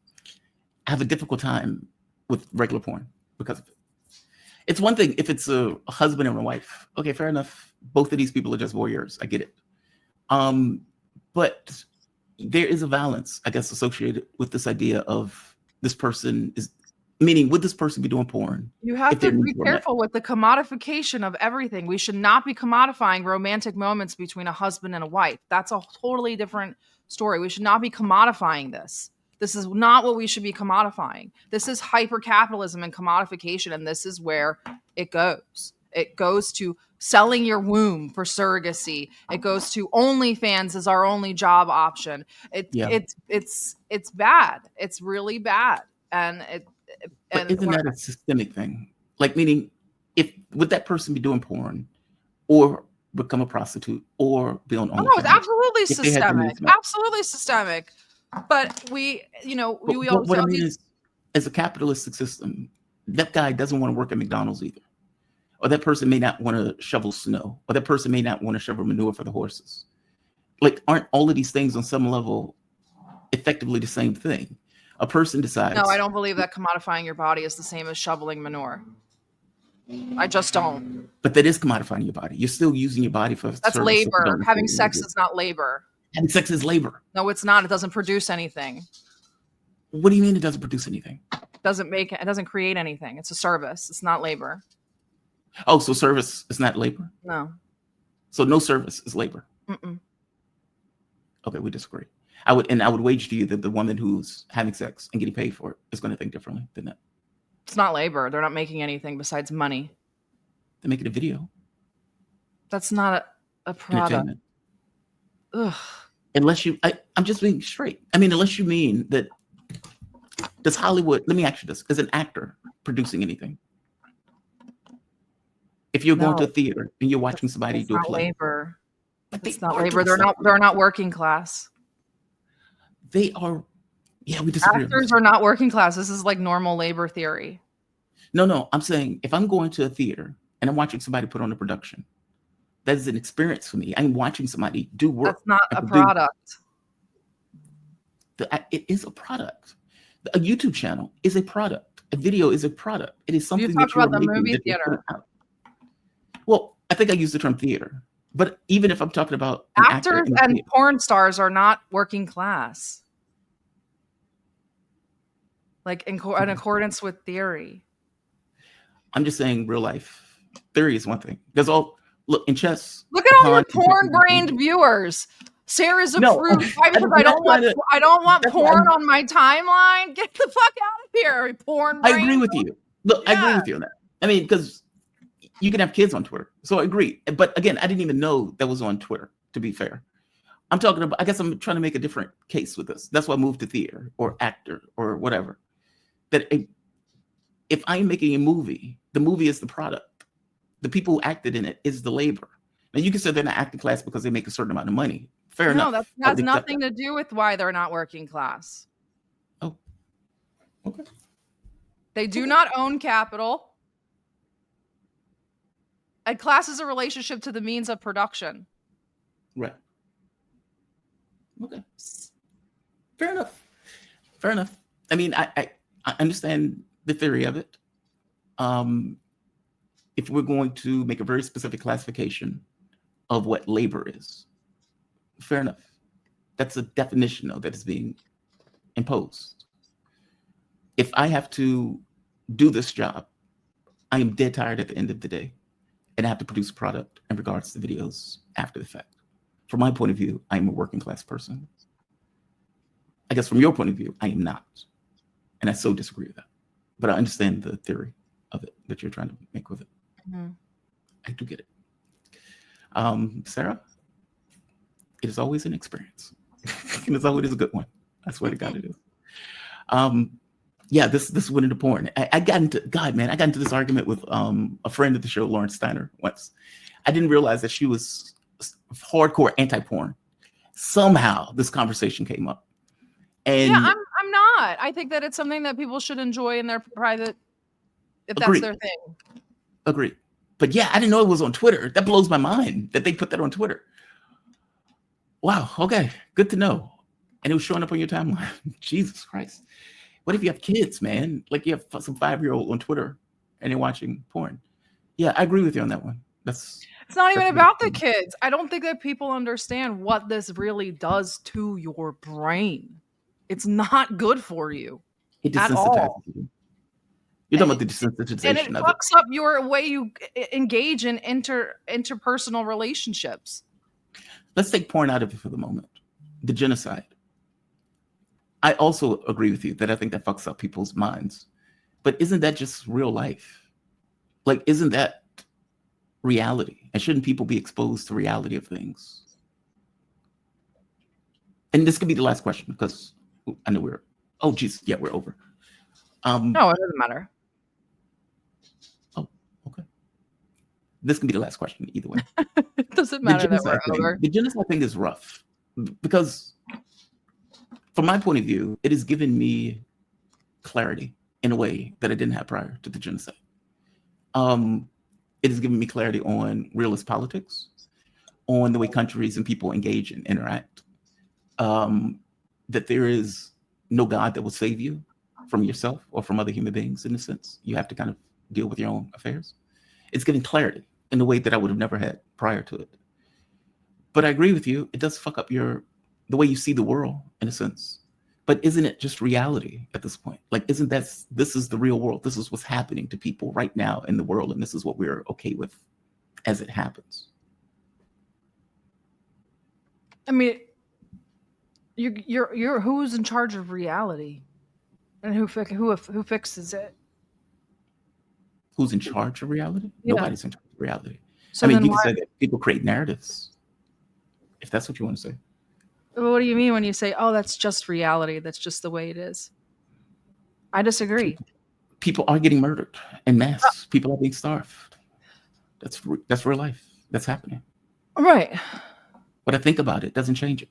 I have a difficult time with regular porn because of it. It's one thing if it's a husband and a wife. Okay, fair enough. Both of these people are just voyeurs. I get it. But there is a balance, I guess, associated with this idea of this person is, meaning, would this person be doing porn? You have to be careful with the commodification of everything. We should not be commodifying romantic moments between a husband and a wife. That's a totally different story. We should not be commodifying this. This is not what we should be commodifying. This is hyper-capitalism and commodification, and this is where it goes. It goes to selling your womb for surrogacy. It goes to OnlyFans as our only job option. It's bad. It's really bad. But isn't that a systemic thing? Like, meaning, would that person be doing porn or become a prostitute or be on OnlyFans? No, it's absolutely systemic. Absolutely systemic. But we what I mean is, as a capitalistic system, that guy doesn't want to work at McDonald's either. Or that person may not want to shovel snow. Or that person may not want to shovel manure for the horses. Like, aren't all of these things on some level effectively the same thing? A person decides. No, I don't believe that commodifying your body is the same as shoveling manure. I just don't. But that is commodifying your body. You're still using your body for that's labor. Having sex is not labor. Having sex is labor. No, it's not. It doesn't produce anything. What do you mean it doesn't produce anything? It doesn't create anything. It's a service. It's not labor. Oh, so service is not labor? No. So no service is labor? Mm-mm. Okay, we disagree. I would wager to you that the woman who's having sex and getting paid for it is going to think differently than that. It's not labor. They're not making anything besides money. They're making a video. That's not a product. Ugh. I'm just being straight. I mean, unless you mean that Does Hollywood, let me ask you this, is an actor producing anything? If you're going to a No, theater and you're watching somebody it's do a not play, labor. but It's they not are labor. doing They're not. something. They're not working class. They are, yeah, we disagree on this. Actors are not working class. This is like normal labor theory. No, I'm saying if I'm going to a theater and I'm watching somebody put on a production, that is an experience for me. I'm watching somebody do work. That's not and a produce. product. It is a product. A YouTube channel is a product. A video is a product. It is You something talked that you are about the making. movie That you're putting theater. out. Well, I think I used the term theater, but even if I'm talking about an actor Actors in a and theater, porn stars are not working class. Like in accordance with theory. I'm just saying real life theory is one thing. There's all look in chess. Look at all your Pawn and checkers are porn-brained things. viewers. Sarah's No, approved. Why? Because I'm I not don't trying want. to. I don't want That's why porn on my timeline. Get the fuck out of here, porn I agree brain. with you. Look, I agree Yeah. with you on that. I mean, because you can have kids on Twitter, so I agree. But again, I didn't even know that was on Twitter. To be fair, I'm talking about. I guess I'm trying to make a different case with this. That's why I moved to theater or actor or whatever. That if I'm making a movie, the movie is the product. The people who acted in it is the labor. Now you can say they're not acting class because they make a certain amount of money. Fair No, enough. that has nothing to do with why they're not working class. Oh, okay. They do not own capital. And class is a relationship to the means of production. Right. Okay. Fair enough. Fair enough. I mean, I understand the theory of it. If we're going to make a very specific classification of what labor is, fair enough. That's a definition, though, that is being imposed. If I have to do this job, I am dead tired at the end of the day, and I have to produce a product in regards to videos after the fact. From my point of view, I am a working class person. I guess from your point of view, I am not. And I so disagree with that. But I understand the theory of it that you're trying to make with it. Mm-hmm. I do get it. Sarah, it is always an experience. And it's always a good one. I swear to God it is. Yeah, this went into porn. I got into, God, man, I got into this argument with a friend of the show, Lauren Steiner, once. I didn't realize that she was hardcore anti-porn. Somehow this conversation came up. And yeah, I'm not. I think that it's something that people should enjoy in their private, if that's their thing. Agreed. But yeah, I didn't know it was on Twitter. That blows my mind that they put that on Twitter. Wow. Okay. Good to know. And it was showing up on your timeline. Jesus Christ. What if you have kids, man? Like you have some 5-year-old on Twitter and they're watching porn. Yeah, I agree with you on that one. It's not even about the kids. I don't think that people understand what this really does to your brain. It's not good for you. It at all. you. You're talking about the desensitization And it of it. fucks up your way you engage in interpersonal relationships. Let's take porn out of it for the moment. The genocide. I also agree with you that I think that fucks up people's minds. But isn't that just real life? Like, isn't that reality? And shouldn't people be exposed to reality of things? And this could be the last question because I know we're over. No, it doesn't matter. Oh, okay. This can be the last question either way. It doesn't matter that we're over. The genocide thing is rough because from my point of view, it has given me clarity in a way that I didn't have prior to the genocide. It has given me clarity on realist politics, on the way countries and people engage and interact. That there is no God that will save you from yourself or from other human beings in a sense. You have to kind of deal with your own affairs. It's giving clarity in a way that I would have never had prior to it. But I agree with you. It does fuck up the way you see the world in a sense. But isn't it just reality at this point? Like, this is the real world. This is what's happening to people right now in the world. And this is what we're okay with as it happens. I mean, you're who's in charge of reality, and who fixes it? Who's in charge of reality? Yeah. Nobody's in charge of reality. So I mean, then you can say that people create narratives, if that's what you want to say. What do you mean when you say, "Oh, that's just reality. That's just the way it is"? I disagree. People are getting murdered en masse. People are being starved. That's real life. That's happening. Right. But I think about it, doesn't change it.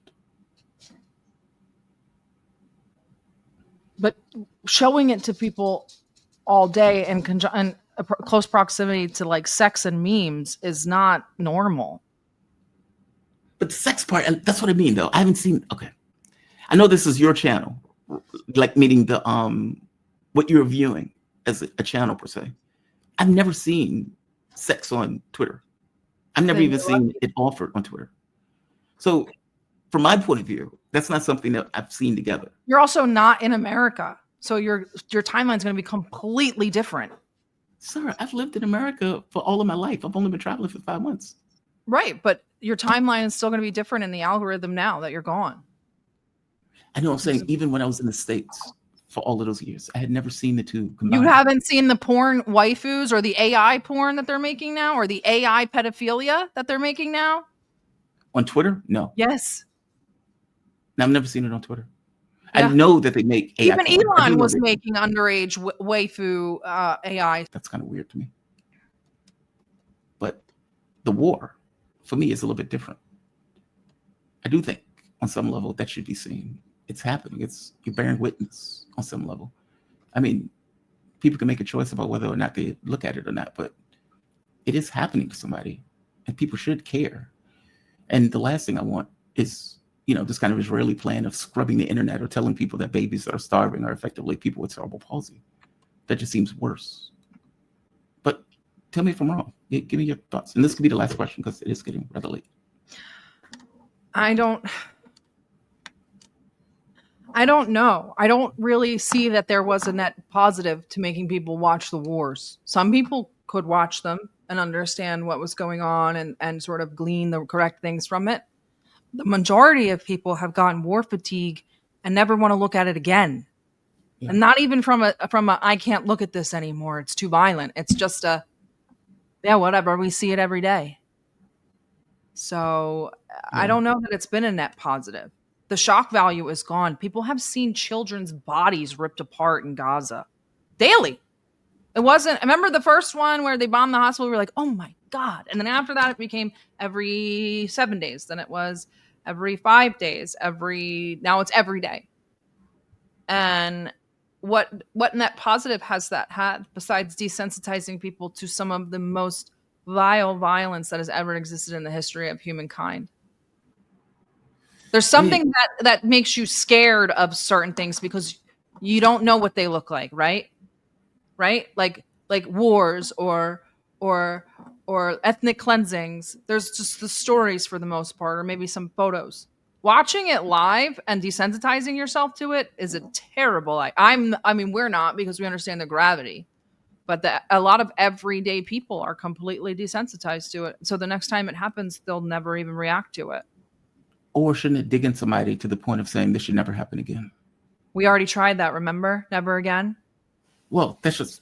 But showing it to people all day in close proximity to like sex and memes is not normal. But the sex part, and that's what I mean, though. I haven't seen. Okay, I know this is your channel, like meaning the what you're viewing as a channel per se. I've never seen sex on Twitter. I've never even seen it offered on Twitter. So, from my point of view, that's not something that I've seen together. You're also not in America, so your timeline's going to be completely different. Sir, I've lived in America for all of my life. I've only been traveling for 5 months. Right, but your timeline is still going to be different in the algorithm now that you're gone. I know what I'm saying. Even when I was in the States for all of those years, I had never seen the two combined. You haven't seen the porn waifus or the AI porn that they're making now, or the AI pedophilia that they're making now? On Twitter? No. Yes. No, I've never seen it on Twitter. Yeah. I know that they make AI Even porn. Elon was making underage waifu AI. That's kind of weird to me. But the war, for me, is a little bit different. I do think, on some level, that should be seen. It's happening. You're bearing witness on some level. I mean, people can make a choice about whether or not they look at it or not, but it is happening to somebody, and people should care. And the last thing I want is, this kind of Israeli plan of scrubbing the internet or telling people that babies that are starving are effectively people with cerebral palsy. That just seems worse. But tell me if I'm wrong. Give me your thoughts. And this could be the last question because it is getting rather late. I don't know. I don't really see that there was a net positive to making people watch the wars. Some people could watch them and understand what was going on and sort of glean the correct things from it. The majority of people have gotten war fatigue and never want to look at it again. Yeah. And not even from a I can't look at this anymore. It's too violent. It's just whatever. We see it every day. So I don't know that it's been a net positive. The shock value is gone. People have seen children's bodies ripped apart in Gaza daily. It wasn't, I remember the first one where they bombed the hospital. We were like, oh my God. And then after that, it became every 7 days. Then it was every 5 days, now it's every day. And what net positive has that had besides desensitizing people to some of the most vile violence that has ever existed in the history of humankind? There's something that makes you scared of certain things because you don't know what they look like, right? Right? Like wars or ethnic cleansings. There's just the stories for the most part, or maybe some photos. Watching it live and desensitizing yourself to it is a terrible. We're not, because we understand the gravity, but a lot of everyday people are completely desensitized to it. So the next time it happens, they'll never even react to it. Or shouldn't it dig in somebody to the point of saying this should never happen again? We already tried that, remember? Never again? Well, this was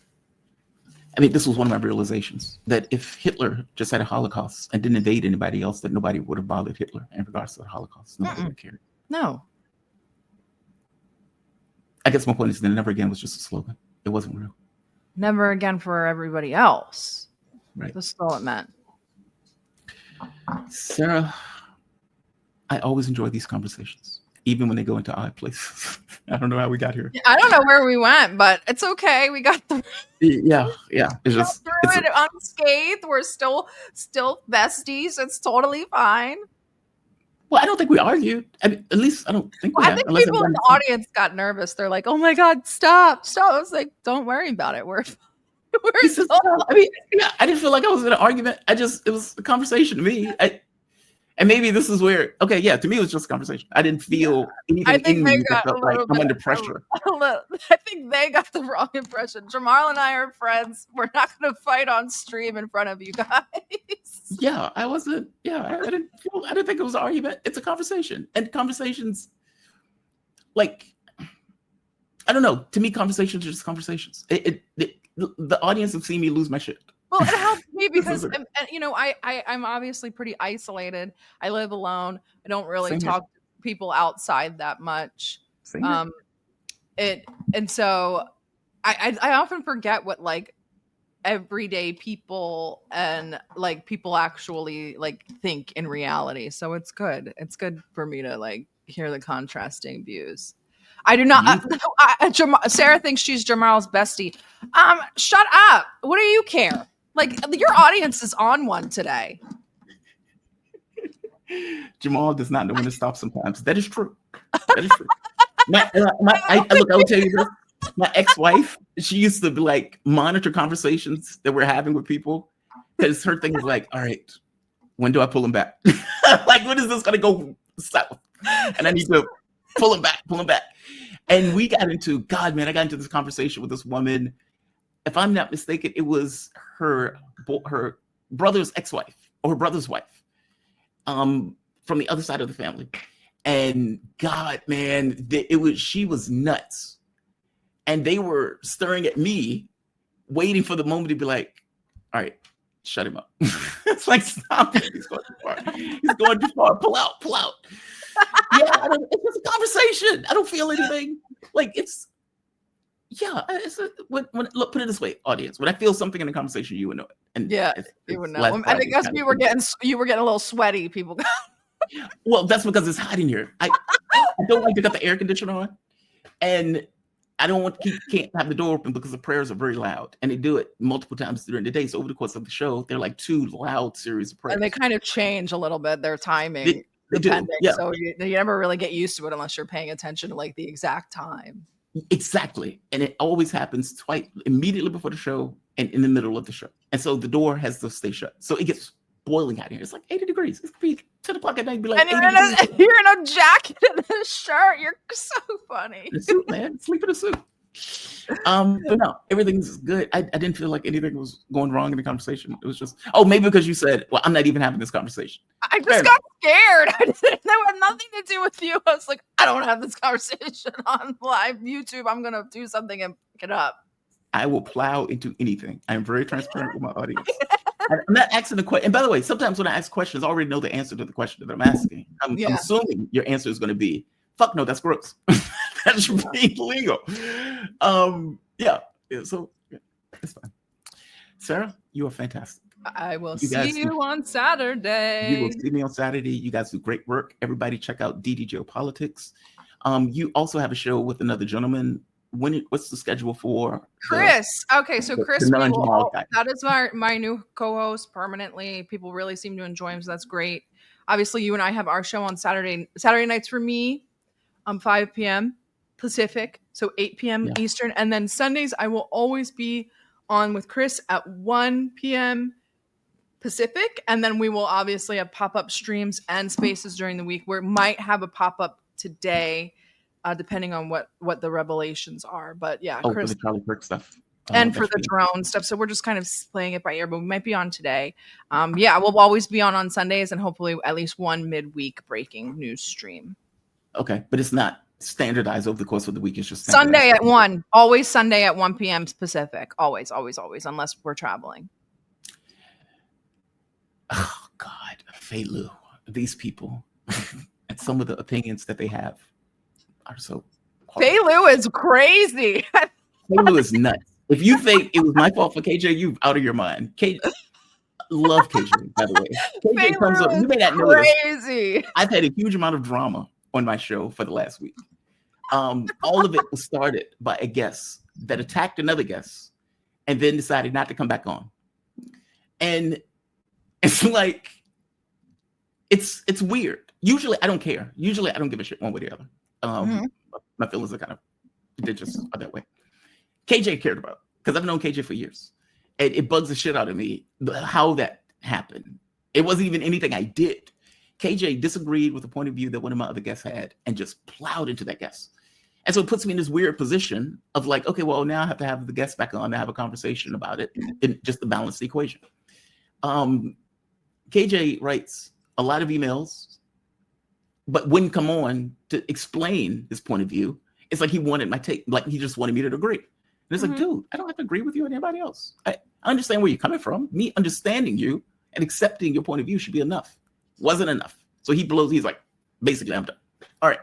one of my realizations, that if Hitler just had a Holocaust and didn't invade anybody else, that nobody would have bothered Hitler in regards to the Holocaust. Nobody would care. No. I guess my point is that never again was just a slogan. It wasn't real. Never again for everybody else. Right. That's all it meant. Sarah, I always enjoy these conversations, even when they go into odd places. I don't know how we got here. I don't know where we went, but it's okay. We got through. Yeah. It's just it unscathed. We're still besties. It's totally fine. Well, I don't think we argued. At least I don't think we I think people in the audience got nervous. They're like, "Oh my God, stop!" I was like, "Don't worry about it. We're I didn't feel like I was in an argument. It was a conversation to me. And maybe this is where, to me it was just a conversation. I didn't feel anything in me that felt like I'm under pressure. I think they got the wrong impression. Jamal and I are friends. We're not going to fight on stream in front of you guys. I wasn't. I didn't think it was an argument. It's a conversation, and conversations, like, I don't know. To me, conversations are just conversations. The audience have seen me lose my shit. Well, it helps me because, I'm obviously pretty isolated. I live alone. I don't really talk to people outside that much. And so I often forget what like everyday people and like people actually like think in reality. So it's good. It's good for me to like hear the contrasting views. I do not. You Sarah thinks she's Jamal's bestie. Shut up. What do you care? Like your audience is on one today. Jamal does not know when to stop sometimes. That is true. That is true. I will tell you this. My ex-wife, she used to be like monitor conversations that we're having with people because her thing is like, all right, when do I pull him back? Like, when is this gonna go south? And I need to pull him back. And we got into, God, man, I got into this conversation with this woman. If I'm not mistaken, it was her brother's ex-wife or her brother's wife, from the other side of the family. And God, man, she was nuts. And they were staring at me, waiting for the moment to be like, all right, shut him up. It's like, stop it. He's going too far. He's going too far. Pull out. Yeah, it's just a conversation. I don't feel anything. Like, look, put it this way, audience. When I feel something in a conversation, you would know it. And yeah, you would know. I think as you were getting a little sweaty, people. Well, that's because it's hot in here. I don't like to got the air conditioner on. And I can't have the door open because the prayers are very loud, and they do it multiple times during the day. So over the course of the show, they're like 2 loud series of prayers, and they kind of change a little bit their timing, they do. Yeah. So you never really get used to it unless you're paying attention to like the exact time. Exactly, and it always happens twice, immediately before the show and in the middle of the show, and so the door has to stay shut. So it gets boiling out here. It's like 80 degrees. It's 10 o'clock at night. Be like, and you're in a jacket and a shirt. You're so funny. The suit, man. Sleep in a suit. But no, everything's good. I didn't feel like anything was going wrong in the conversation. It was just, maybe because you said, well, I'm not even having this conversation. I just got scared. That had nothing to do with you. I was like, I don't want to have this conversation on live YouTube. I'm going to do something and pick it up. I will plow into anything. I'm very transparent with my audience. I'm not asking the question. And by the way, sometimes when I ask questions, I already know the answer to the question that I'm asking. I'm assuming your answer is going to be, fuck no, that's gross. That should be illegal. Yeah, so it's fine. Sarah, you are fantastic. I will see you on Saturday. You will see me on Saturday. You guys do great work. Everybody check out DD Geopolitics. You also have a show with another gentleman. What's the schedule for Chris? Okay, so Chris, that is my new co-host permanently. People really seem to enjoy him, so that's great. Obviously, you and I have our show on Saturday nights for me, 5 p.m. Pacific, so 8 p.m. Eastern, and then Sundays I will always be on with Chris at 1 p.m. Pacific, and then we will obviously have pop-up streams and spaces during the week. We might have a pop-up today. Depending on what the revelations are. But yeah, Chris, for the Charlie Kirk stuff. And for the drone stuff. So we're just kind of playing it by ear, but we might be on today. We'll always be on Sundays and hopefully at least one midweek breaking news stream. Okay, but it's not standardized over the course of the week. It's just Sunday at 1. Always Sunday at 1 p.m. Pacific. Always, unless we're traveling. Oh, God. Fei Lu. These people and some of the opinions that they have are so hard. Fei Lu is crazy. Fei Lu is nuts. If you think it was my fault for KJ, you're out of your mind. Love KJ, by the way. KJ comes up. You may not know this. I've had a huge amount of drama on my show for the last week. All of it was started by a guest that attacked another guest and then decided not to come back on. And it's like, it's weird. Usually I don't care. Usually I don't give a shit one way or the other. My feelings are they just are that way. KJ cared about it because I've known KJ for years. And it bugs the shit out of me how that happened. It wasn't even anything I did. KJ disagreed with the point of view that one of my other guests had and just plowed into that guest. And so it puts me in this weird position of like, okay, well, now I have to have the guest back on to have a conversation about it and just to balance the equation. KJ writes a lot of emails, but wouldn't come on to explain his point of view. It's like he wanted my take, like he just wanted me to agree. And it's like, dude, I don't have to agree with you and anybody else. I understand where you're coming from. Me understanding you and accepting your point of view should be enough. Wasn't enough. So he's like, basically, I'm done. All right.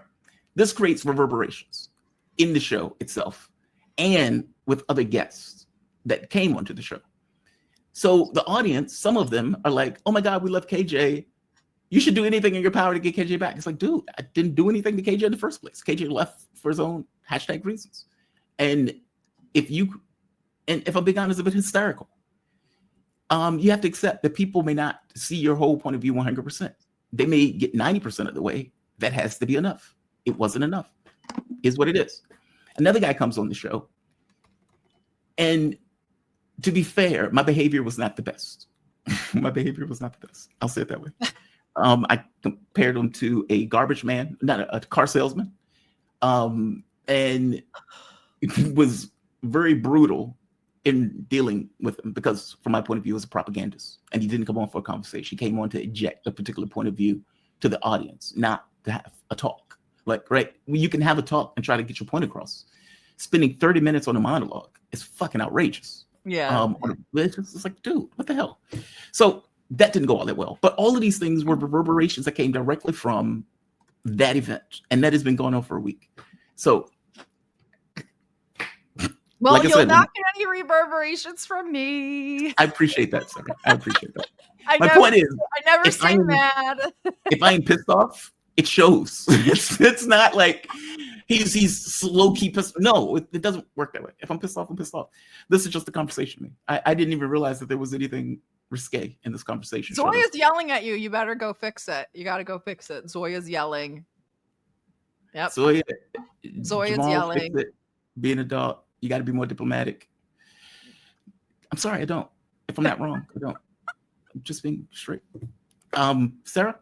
This creates reverberations in the show itself. and with other guests that came onto the show. So the audience, some of them are like, oh my God, we love KJ. You should do anything in your power to get KJ back. It's like, dude, I didn't do anything to KJ in the first place. KJ left for his own hashtag reasons. And if I'm being honest, a bit hysterical, you have to accept that people may not see your whole point of view 100%. They may get 90% of the way. That has to be enough. It wasn't enough. Is what it is. Another guy comes on the show, and to be fair, my behavior was not the best. My behavior was not the best. I'll say it that way. I compared him to a garbage man, not a car salesman, and it was very brutal in dealing with him because, from my point of view, he was a propagandist, and he didn't come on for a conversation. He came on to inject a particular point of view to the audience, not to have a talk. Like, right, you can have a talk and try to get your point across. Spending 30 minutes on a monologue is fucking outrageous. Yeah. It's like, dude, what the hell? So that didn't go all that well. But all of these things were reverberations that came directly from that event. And that has been going on for a week. So, well, like I you'll said, not get any reverberations from me. I appreciate that, sir. I appreciate that. My point is, I never say mad. If I am pissed off, it shows. It's not like he's low key pissed. No, it doesn't work that way. If I'm pissed off, I'm pissed off. This is just a conversation. I didn't even realize that there was anything risque in this conversation. Zoya's yelling at you. You better go fix it. You got to go fix it. Zoya's yelling. Yep. Zoya's yelling. Be an adult. You got to be more diplomatic. I'm sorry, I don't. If I'm not wrong, I don't. I'm just being straight. Sarah,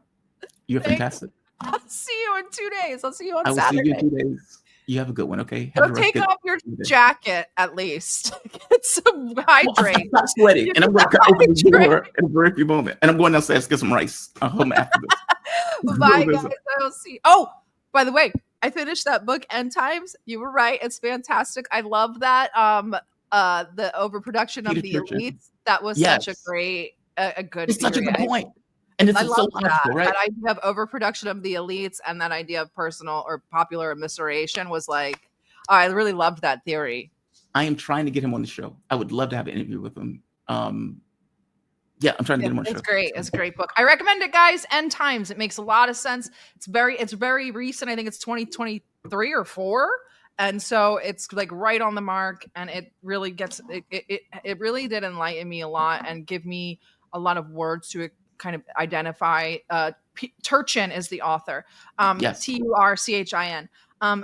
you're fantastic. I'll see you in 2 days. I'll see you on I will Saturday. see you in 2 days. You have a good one, okay? Go take off your jacket at least. Get some hydrate. I'm not sweating, and I'm going to open the door in a very few moments. And I'm going downstairs to get some rice. I'll home after this. Bye, guys. I'll see. Oh, by the way, I finished that book, End Times. You were right. It's fantastic. I love that. The overproduction of the elites. That was such a great, a good. It's such a good point. And it's so logical, right? That idea of overproduction of the elites and that idea of personal or popular immiseration was like, I really loved that theory. I am trying to get him on the show. I would love to have an interview with him. Yeah, I'm trying to get him on the show. It's great. It's a great book. I recommend it, guys. End Times. It makes a lot of sense. It's very recent. I think it's 2023 or 4. And so it's like right on the mark. And it really it really did enlighten me a lot and give me a lot of words to kind of identify. Turchin is the author. Yes. Turchin.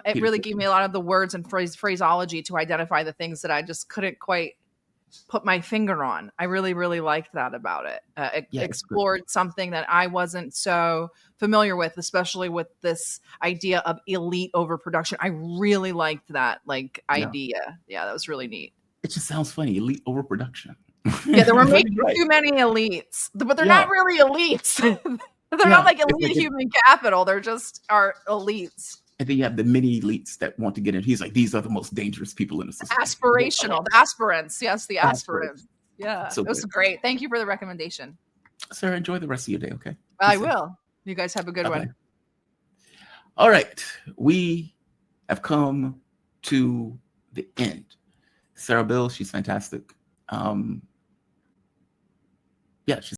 It really gave me a lot of the words and phraseology to identify the things that I just couldn't quite put my finger on. I really, really liked that about it. It explored something that I wasn't so familiar with, especially with this idea of elite overproduction. I really liked that idea. Yeah, that was really neat. It just sounds funny. Elite overproduction. Yeah, they were making too many elites, but they're not really elites. They're not like elite human capital. They're just our elites. And then you have the mini elites that want to get in. He's like, these are the most dangerous people in the society. Aspirational. The aspirants. Yes, the aspirants. Yeah, so it was great. Thank you for the recommendation. Sarah, enjoy the rest of your day, okay? I will. You guys have a good one. All right. We have come to the end. Sarah Bils, she's fantastic. Yeah, she's